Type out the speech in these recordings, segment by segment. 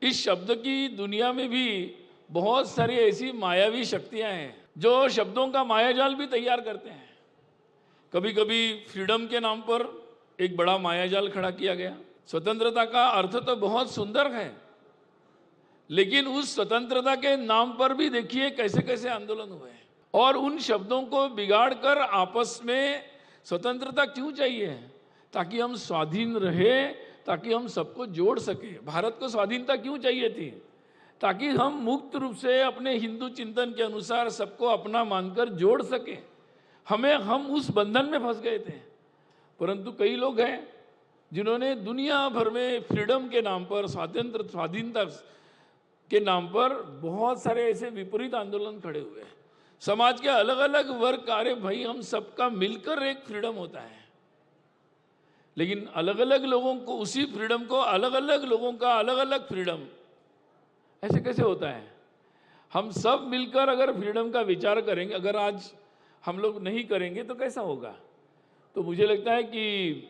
इस शब्द की दुनिया में भी बहुत सारी ऐसी मायावी शक्तियां हैं जो शब्दों का मायाजाल भी तैयार करते हैं। कभी कभी फ्रीडम के नाम पर एक बड़ा मायाजाल खड़ा किया गया। स्वतंत्रता का अर्थ तो बहुत सुंदर है, लेकिन उस स्वतंत्रता के नाम पर भी देखिए कैसे कैसे आंदोलन हुए हैं। और उन शब्दों को बिगाड़ कर आपस में स्वतंत्रता क्यों चाहिए? ताकि हम स्वाधीन रहे, ताकि हम सबको जोड़ सके। भारत को स्वाधीनता क्यों चाहिए थी? ताकि हम मुक्त रूप से अपने हिंदू चिंतन के अनुसार सबको अपना मानकर जोड़ सके। हम उस बंधन में फंस गए थे। परंतु कई लोग हैं जिन्होंने दुनिया भर में फ्रीडम के नाम पर, स्वाधीनता के नाम पर बहुत सारे ऐसे विपरीत आंदोलन खड़े हुए हैं। समाज के अलग अलग वर्ग, अरे भाई हम सबका मिलकर एक फ्रीडम होता है, लेकिन अलग अलग लोगों को उसी फ्रीडम को, अलग अलग लोगों का अलग अलग फ्रीडम, ऐसे कैसे होता है? हम सब मिलकर अगर फ्रीडम का विचार करेंगे, अगर आज हम लोग नहीं करेंगे तो कैसा होगा? तो मुझे लगता है कि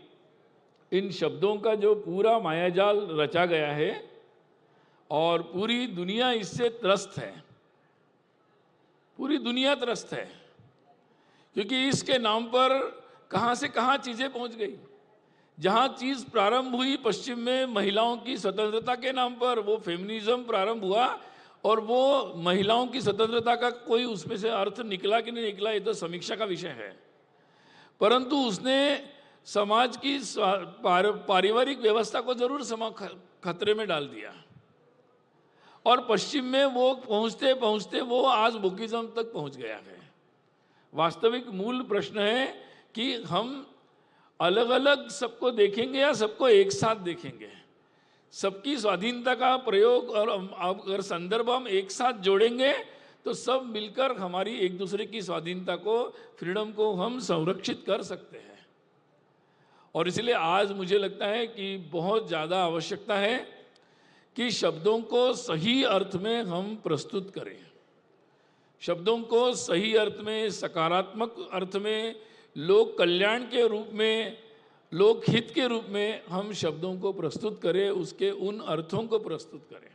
इन शब्दों का जो पूरा मायाजाल रचा गया है और पूरी दुनिया इससे त्रस्त है, पूरी दुनिया त्रस्त है, क्योंकि इसके नाम पर कहां से कहां चीजें पहुंच गई। जहां चीज प्रारंभ हुई पश्चिम में महिलाओं की स्वतंत्रता के नाम पर, वो फेमिनिज्म प्रारंभ हुआ और वो महिलाओं की स्वतंत्रता का कोई उसमें से अर्थ निकला कि नहीं निकला, ये तो समीक्षा का विषय है। परंतु उसने समाज की पारिवारिक व्यवस्था को जरूर खतरे में डाल दिया। और पश्चिम में वो पहुंचते पहुंचते वो आज बुकिज्म तक पहुंच गया है। वास्तविक मूल प्रश्न है कि हम अलग अलग सबको देखेंगे या सबको एक साथ देखेंगे। सबकी स्वाधीनता का प्रयोग और अगर संदर्भ हम एक साथ जोड़ेंगे तो सब मिलकर हमारी एक दूसरे की स्वाधीनता को, फ्रीडम को हम संरक्षित कर सकते हैं। और इसलिए आज मुझे लगता है कि बहुत ज़्यादा आवश्यकता है कि शब्दों को सही अर्थ में हम प्रस्तुत करें। शब्दों को सही अर्थ में, सकारात्मक अर्थ में, लोक कल्याण के रूप में, लोक हित के रूप में हम शब्दों को प्रस्तुत करें, उसके उन अर्थों को प्रस्तुत करें।